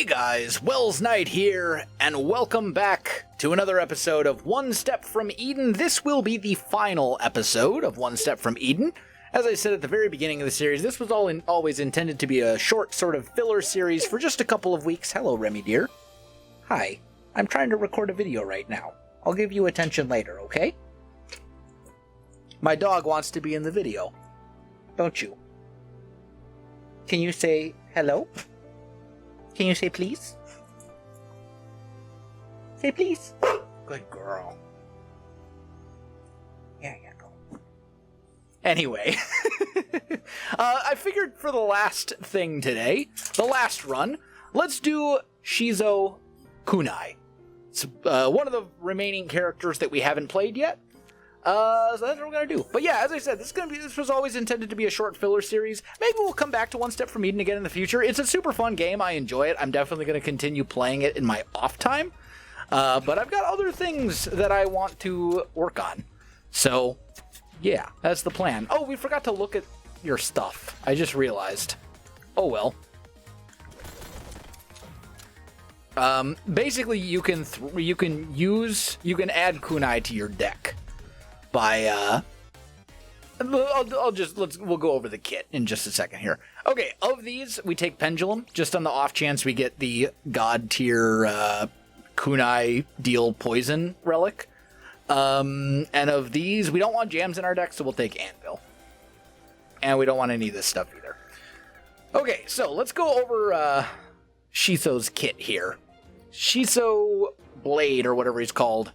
Hey guys, Welsknight here, and welcome back to another episode of One Step from Eden. This will be the final episode of One Step from Eden. As I said at the very beginning of the series, this was always intended to be a short sort of filler series for just a couple of weeks. Hello, Remy dear. Hi, I'm trying to record a video right now. I'll give you attention later, okay? My dog wants to be in the video, don't you? Can you say hello? Can you say please? Say please. Good girl. Yeah, go. Anyway, I figured for the last thing today, the last run, let's do Shiso Kunai. It's one of the remaining characters that we haven't played yet. So that's what we're going to do. But yeah, as I said, this was always intended to be a short filler series. Maybe we'll come back to One Step from Eden again in the future. It's a super fun game. I enjoy it. I'm definitely going to continue playing it in my off time. But I've got other things that I want to work on. So, yeah, that's the plan. Oh, we forgot to look at your stuff. I just realized. Oh, well. Basically, you can add Kunai to your deck. We'll go over the kit in just a second here. Okay, of these, we take Pendulum, just on the off chance we get the God tier Kunai deal poison relic. And of these, we don't want jams in our deck, so we'll take Anvil. And we don't want any of this stuff either. Okay, so let's go over Shiso's kit here. Shiso Blade, or whatever he's called.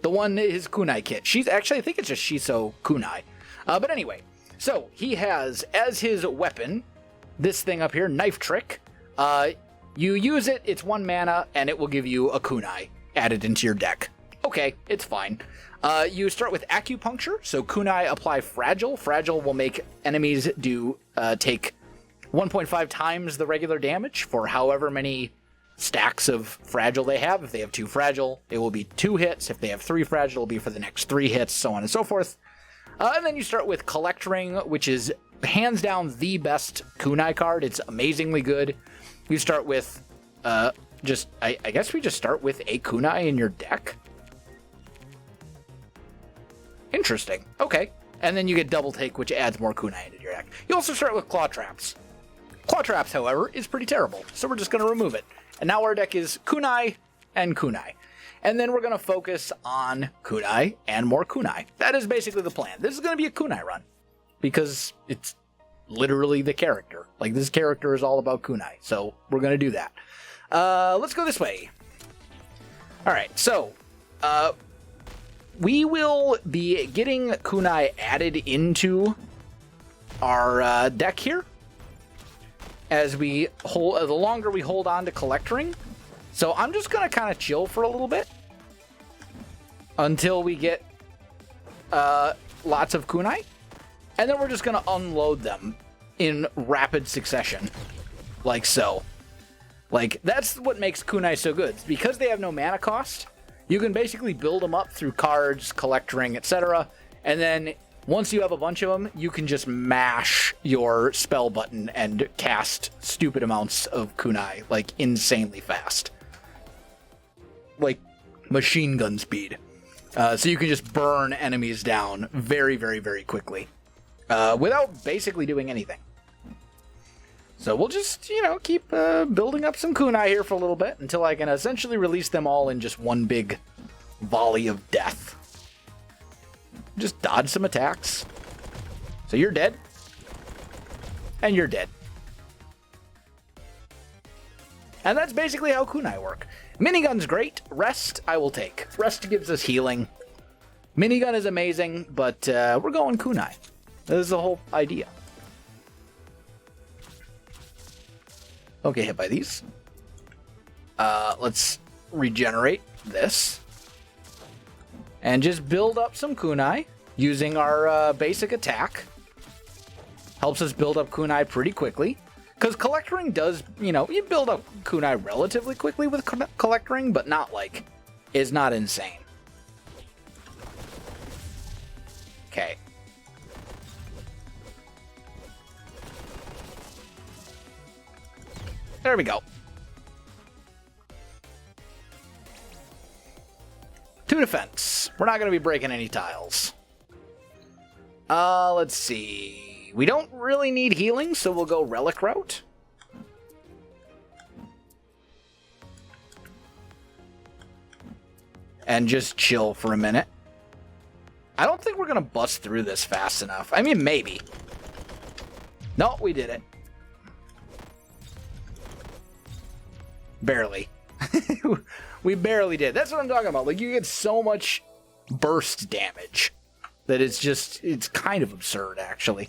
The one, his Kunai kit. I think it's just Shiso Kunai. But anyway, so he has, as his weapon, this thing up here, Knife Trick. You use it, it's 1 mana, and it will give you a Kunai added into your deck. Okay, it's fine. You start with Acupuncture, so Kunai apply Fragile. Fragile will make enemies take 1.5 times the regular damage for however many stacks of Fragile they have. If they have 2 Fragile, it will be 2 hits. If they have 3 Fragile, it will be for the next 3 hits, so on and so forth. And then you start with Collect Ring, which is hands down the best Kunai card. It's amazingly good. You start with, I guess we just start with a Kunai in your deck. Interesting. Okay. And then you get Double Take, which adds more Kunai into your deck. You also start with Claw Traps. Claw Traps, however, is pretty terrible, so we're just going to remove it. And now our deck is Kunai and Kunai. And then we're going to focus on Kunai and more Kunai. That is basically the plan. This is going to be a Kunai run. Because it's literally the character. Like, this character is all about Kunai. So we're going to do that. Let's go this way. Alright, so we will be getting Kunai added into our deck here. As we hold, the longer we hold on to Collect Ring. So I'm just going to kind of chill for a little bit. Until we get lots of Kunai. And then we're just going to unload them in rapid succession. Like so. Like, that's what makes Kunai so good. Because they have no mana cost, you can basically build them up through cards, Collect Ring, etc. And then once you have a bunch of them, you can just mash your spell button and cast stupid amounts of Kunai, like, insanely fast. Like, machine gun speed. So you can just burn enemies down very, very, very quickly. Without basically doing anything. So we'll just, keep building up some Kunai here for a little bit until I can essentially release them all in just one big volley of death. Just dodge some attacks. So you're dead. And you're dead. And that's basically how Kunai work. Minigun's great. Rest, I will take. Rest gives us healing. Minigun is amazing, but we're going Kunai. This is the whole idea. Don't get hit by these. Let's regenerate this. And just build up some Kunai using our basic attack. Helps us build up Kunai pretty quickly. Because Collect Ring does, you build up Kunai relatively quickly with Collect Ring, but not is not insane. Okay. There we go. 2 defense. We're not going to be breaking any tiles. Let's see. We don't really need healing, so we'll go relic route. And just chill for a minute. I don't think we're going to bust through this fast enough. I mean, maybe. No, we did it. Barely. We barely did. That's what I'm talking about. Like, you get so much burst damage that it's kind of absurd, actually.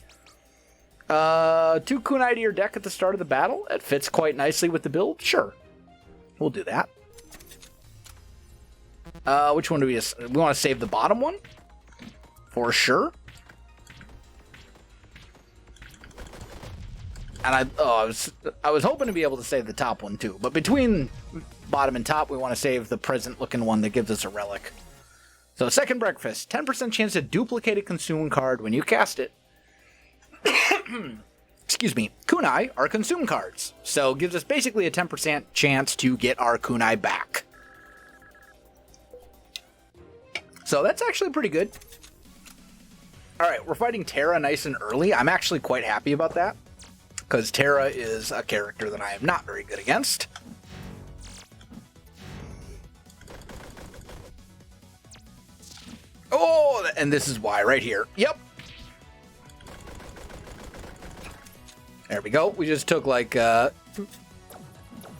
2 Kunai to your deck at the start of the battle. It fits quite nicely with the build. Sure. We'll do that. Which one do we want to save the bottom one? For sure. And I was hoping to be able to save the top one too, but between bottom and top, we want to save the present-looking one that gives us a relic. So, second breakfast, 10% chance to duplicate a consume card when you cast it. Excuse me. Kunai are consume cards, so gives us basically a 10% chance to get our Kunai back. So that's actually pretty good. Alright, we're fighting Terra nice and early. I'm actually quite happy about that, because Terra is a character that I am not very good against. Oh, and this is why right here. Yep. There we go. We just took like 400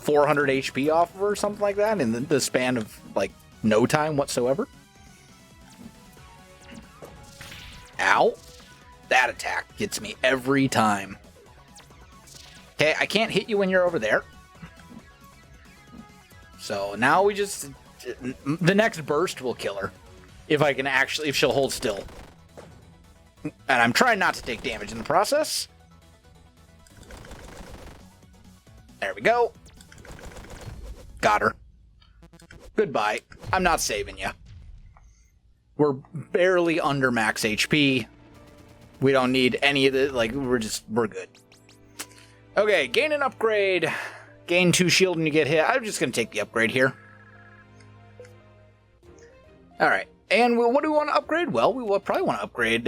HP off of her or something like that in the span of like no time whatsoever. Ow. That attack gets me every time. Okay, I can't hit you when you're over there. So now we just... The next burst will kill her. If I can actually... If she'll hold still. And I'm trying not to take damage in the process. There we go. Got her. Goodbye. I'm not saving you. We're barely under max HP. We don't need any of the... Like, we're good. Okay, gain an upgrade. Gain 2 shield when you get hit. I'm just going to take the upgrade here. Alright, and what do we want to upgrade? Well, we will probably want to upgrade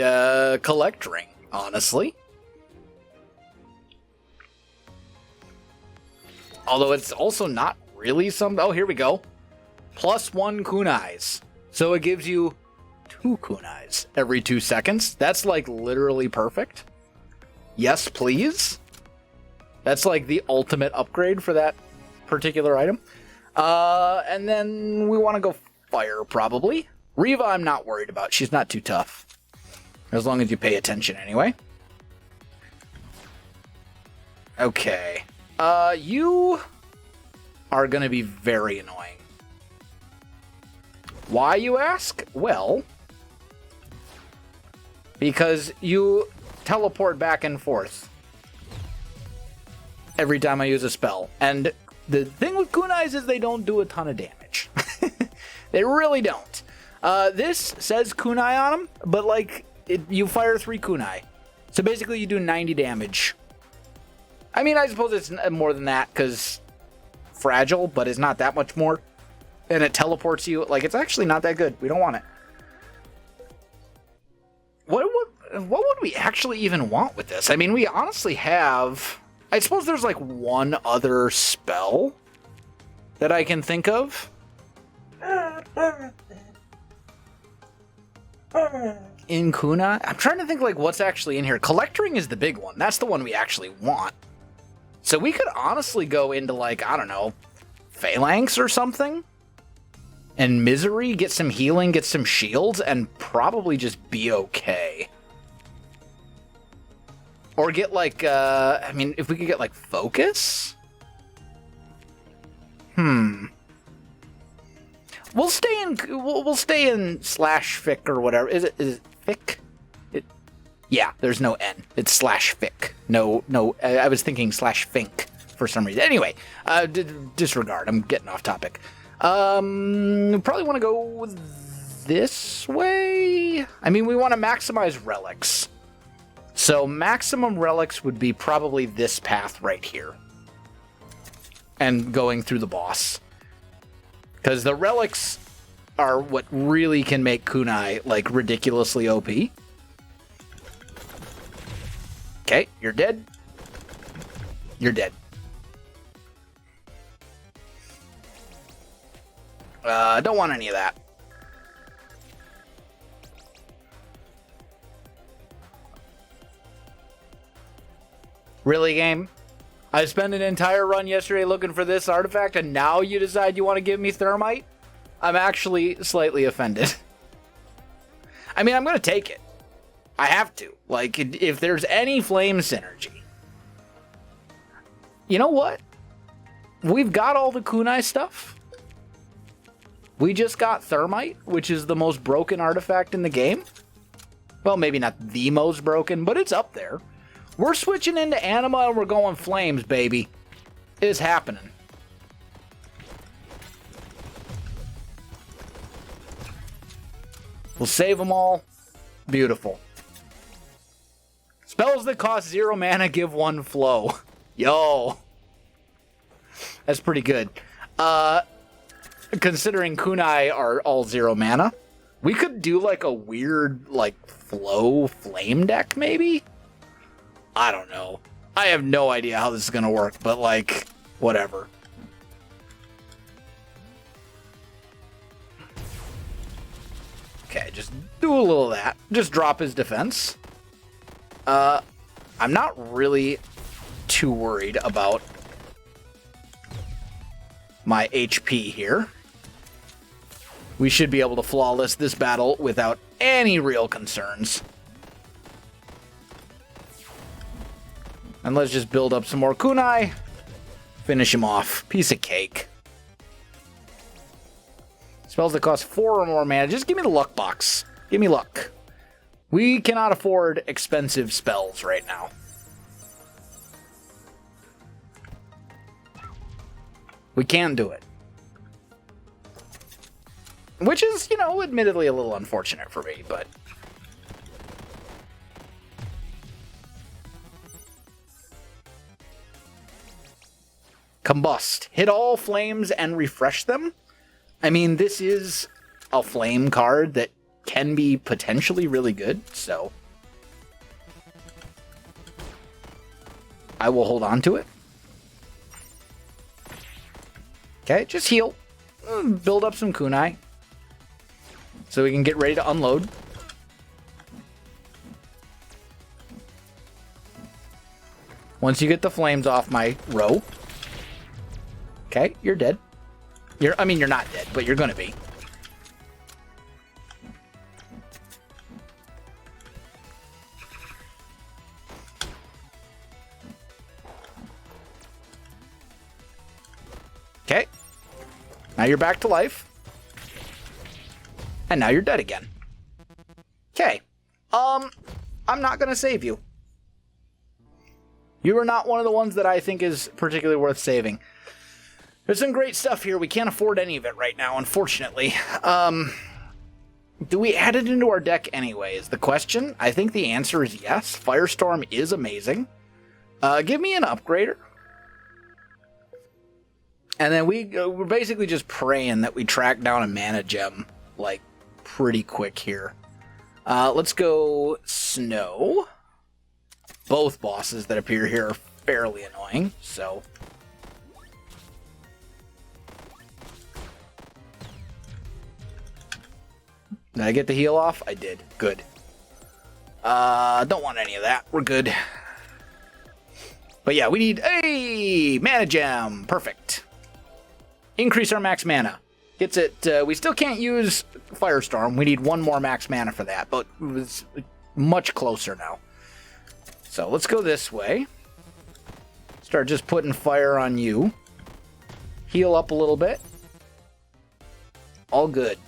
Collect Ring, honestly. Although it's also not really some... Oh, here we go. +1 kunais. So it gives you 2 kunais every 2 seconds. That's like literally perfect. Yes, please. That's like the ultimate upgrade for that particular item. And then we want to go fire, probably. Riva, I'm not worried about. She's not too tough. As long as you pay attention, anyway. Okay. You are going to be very annoying. Why, you ask? Well, because you teleport back and forth every time I use a spell. And the thing with kunais is they don't do a ton of damage. They really don't. This says kunai on them, but like, you fire 3 kunai. So basically you do 90 damage. I mean, I suppose it's more than that, because fragile, but it's not that much more. And it teleports you. Like, it's actually not that good. We don't want it. What would we actually even want with this? I mean, we honestly have... I suppose there's like one other spell that I can think of. In Kunai? I'm trying to think like what's actually in here. Collecting is the big one. That's the one we actually want. So we could honestly go into like, I don't know, Phalanx or something. And Misery, get some healing, get some shields, and probably just be okay. Or get like, I mean, if we could get like Focus? We'll stay in /fic or whatever. Is it fic? Yeah, there's no N. It's /fic. No, I was thinking /fink for some reason. Anyway, disregard. I'm getting off topic. Probably want to go this way. I mean, we want to maximize relics. So maximum relics would be probably this path right here. And going through the boss. Because the relics are what really can make Kunai, like, ridiculously OP. Okay, you're dead. You're dead. Don't want any of that. Really, game? I spent an entire run yesterday looking for this artifact, and now you decide you want to give me thermite? I'm actually slightly offended. I mean, I'm going to take it. I have to. Like, if there's any flame synergy. You know what? We've got all the kunai stuff. We just got thermite, which is the most broken artifact in the game. Well, maybe not the most broken, but it's up there. We're switching into anima and we're going flames, baby. It's happening. We'll save them all. Beautiful. Spells that cost 0 mana give 1 flow. Yo. That's pretty good. Considering kunai are all 0 mana, we could do like a weird, like, flow flame deck, maybe? I don't know. I have no idea how this is going to work, but, like, whatever. Okay, just do a little of that. Just drop his defense. I'm not really too worried about my HP here. We should be able to flawless this battle without any real concerns. And let's just build up some more kunai. Finish him off. Piece of cake. Spells that cost 4 or more mana. Just give me the luck box. Give me luck. We cannot afford expensive spells right now. We can do it. Which is, you know, admittedly a little unfortunate for me, but... Combust. Hit all flames and refresh them. I mean, this is a flame card that can be potentially really good, so... I will hold on to it. Okay, just heal. Build up some kunai. So we can get ready to unload. Once you get the flames off my row. Okay, you're dead. You're not dead, but you're gonna be. Okay. Now you're back to life. And now you're dead again. Okay. I'm not gonna save you. You are not one of the ones that I think is particularly worth saving. There's some great stuff here. We can't afford any of it right now, unfortunately. Do we add it into our deck anyway, is the question. I think the answer is yes. Firestorm is amazing. Give me an upgrader. And then we're basically just praying that we track down a mana gem, like, pretty quick here. Let's go Snow. Both bosses that appear here are fairly annoying, so... Did I get the heal off? I did. Good. Don't want any of that. We're good. But yeah, we need a mana gem. Perfect. Increase our max mana. Gets it. We still can't use Firestorm. We need 1 more max mana for that, but it's much closer now. So let's go this way. Start just putting fire on you. Heal up a little bit. All good.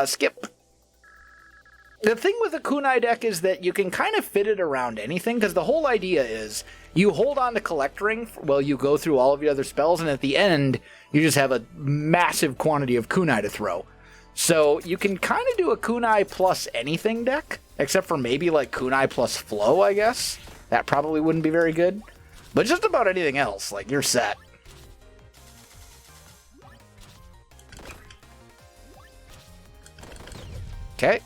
Skip. The thing with the kunai deck is that you can kind of fit it around anything, because the whole idea is you hold on to Collect Ring while you go through all of your other spells, and at the end, you just have a massive quantity of kunai to throw. So you can kind of do a kunai plus anything deck, except for maybe like kunai plus flow, I guess. That probably wouldn't be very good. But just about anything else, like, you're set. Okay.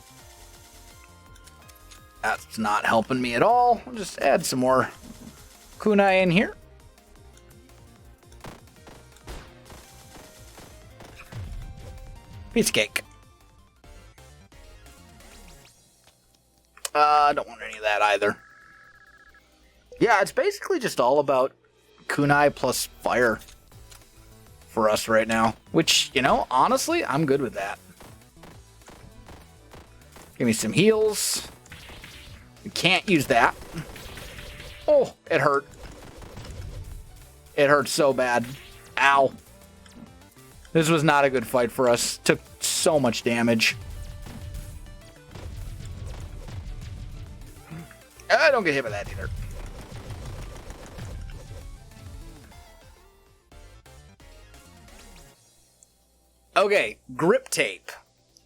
That's not helping me at all. I'll just add some more kunai in here. Piece of cake. I don't want any of that either. Yeah, it's basically just all about kunai plus fire for us right now. Which, you know, honestly, I'm good with that. Give me some heals. We can't use that. Oh, it hurt. It hurt so bad. Ow. This was not a good fight for us. Took so much damage. I don't get hit by that either. Okay, grip tape.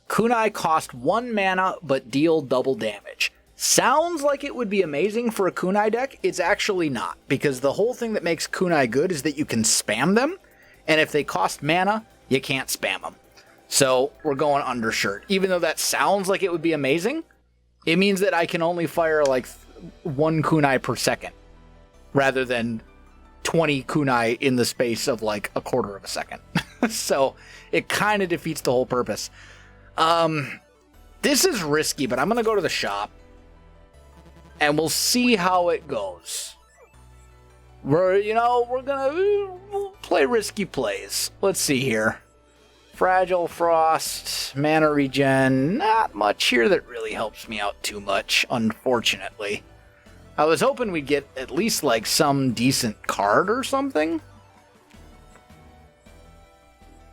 Kunai cost 1 mana but deal double damage. Sounds like it would be amazing for a kunai deck. It's actually not, because the whole thing that makes kunai good is that you can spam them, and if they cost mana, you can't spam them. So we're going undershirt. Even though that sounds like it would be amazing, it means that I can only fire like 1 kunai per second, rather than 20 kunai in the space of like a quarter of a second. So it kind of defeats the whole purpose. This is risky, but I'm going to go to the shop and we'll see how it goes. We're going to play risky plays. Let's see here. Fragile Frost, mana regen, not much here that really helps me out too much, unfortunately. I was hoping we'd get at least like some decent card or something.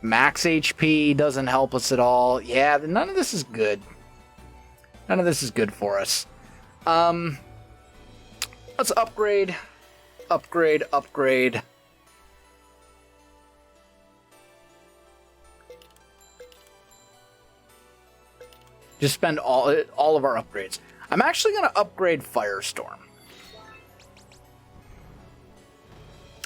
Max HP doesn't help us at all. Yeah, none of this is good. None of this is good for us. Let's upgrade. Upgrade. Just spend all of our upgrades. I'm actually going to upgrade Firestorm.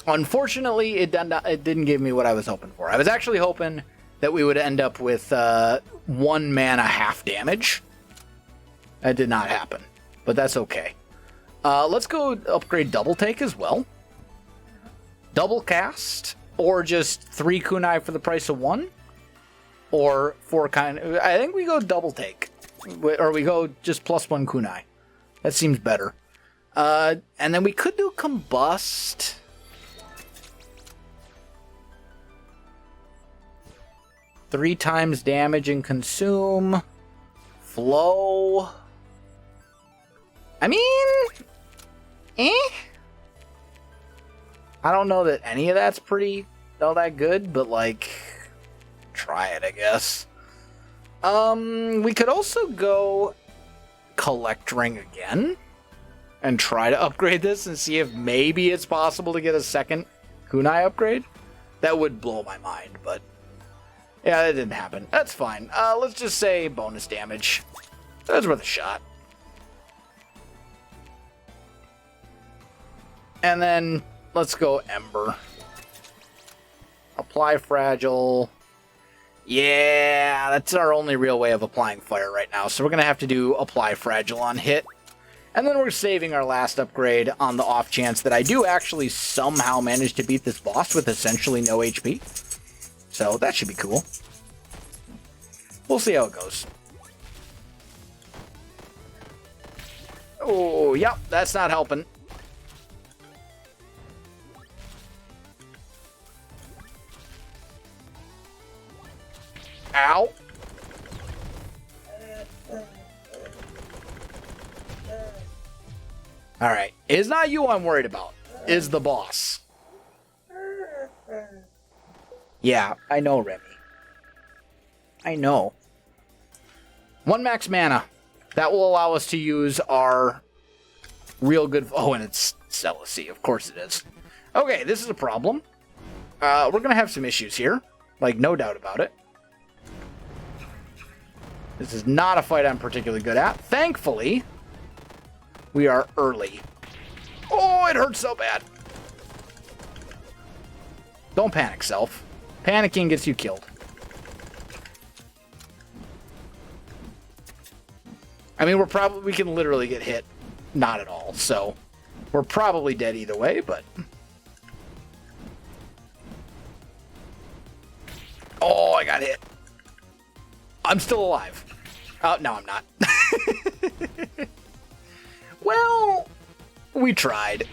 Unfortunately, it didn't give me what I was hoping for. I was actually hoping that we would end up with 1 mana half damage. That did not happen, but that's okay. Let's go upgrade Double Take as well. Double Cast, or just 3 kunai for the price of 1. Or 4 I think we go Double Take. Or we go just +1 kunai. That seems better. And then we could do Combust. Three times damage and consume. Flow. I mean, I don't know that any of that's all that good, but like, try it, I guess. We could also go Collect Ring again and try to upgrade this and see if maybe it's possible to get a second kunai upgrade. That would blow my mind, but yeah, that didn't happen. That's fine. Let's just say bonus damage. That's worth a shot. And then let's go Ember. Apply Fragile. Yeah, that's our only real way of applying fire right now. So we're going to have to do Apply Fragile on hit. And then we're saving our last upgrade on the off chance that I do actually somehow manage to beat this boss with essentially no HP. So that should be cool. We'll see how it goes. Oh, yep, that's not helping. Ow. Alright, it's not you I'm worried about. It's the boss. Yeah, I know, Remy. I know. 1 max mana. That will allow us to use our real good... Oh, and it's Celicy. Of course it is. Okay, this is a problem. We're going to have some issues here. Like, no doubt about it. This is not a fight I'm particularly good at. Thankfully, we are early. Oh, it hurts so bad. Don't panic, self. Panicking gets you killed. I mean, we can literally get hit not at all, so we're probably dead either way, but... Oh, I got hit. I'm still alive. Oh, no, I'm not. Well, we tried.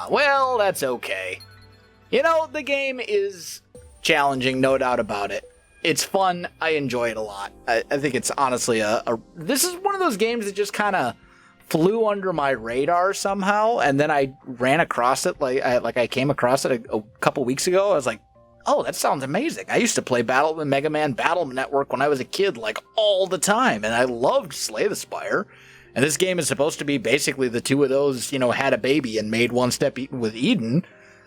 Well, that's okay. You know, the game is challenging, no doubt about it. It's fun. I enjoy it a lot. I think it's honestly this is one of those games that just kind of flew under my radar somehow, and then I ran across it, I came across it a couple weeks ago. I was like, oh, that sounds amazing. I used to play Mega Man Battle Network when I was a kid, like, all the time, and I loved Slay the Spire. And this game is supposed to be basically the two of those, you know, had a baby and made One Step with Eden.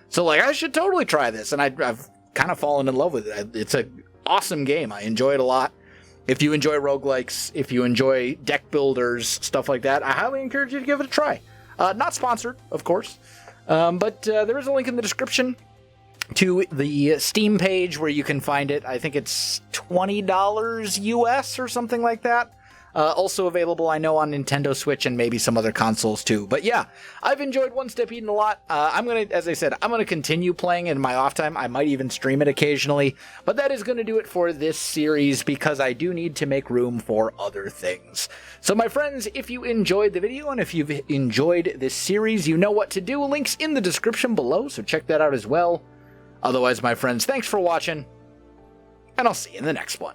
So, like, I should totally try this, and I've kind of fallen in love with it. It's an awesome game. I enjoy it a lot. If you enjoy roguelikes, if you enjoy deck builders, stuff like that, I highly encourage you to give it a try. Not sponsored, of course, but there is a link in the description to the Steam page where you can find it. I think it's $20 US or something like that. Also available, I know, on Nintendo Switch and maybe some other consoles too. But yeah, I've enjoyed One Step Eden a lot. As I said, I'm gonna continue playing in my off time. I might even stream it occasionally. But that is gonna do it for this series because I do need to make room for other things. So my friends, if you enjoyed the video and if you've enjoyed this series, you know what to do. Links in the description below, so check that out as well. Otherwise, my friends, thanks for watching, and I'll see you in the next one.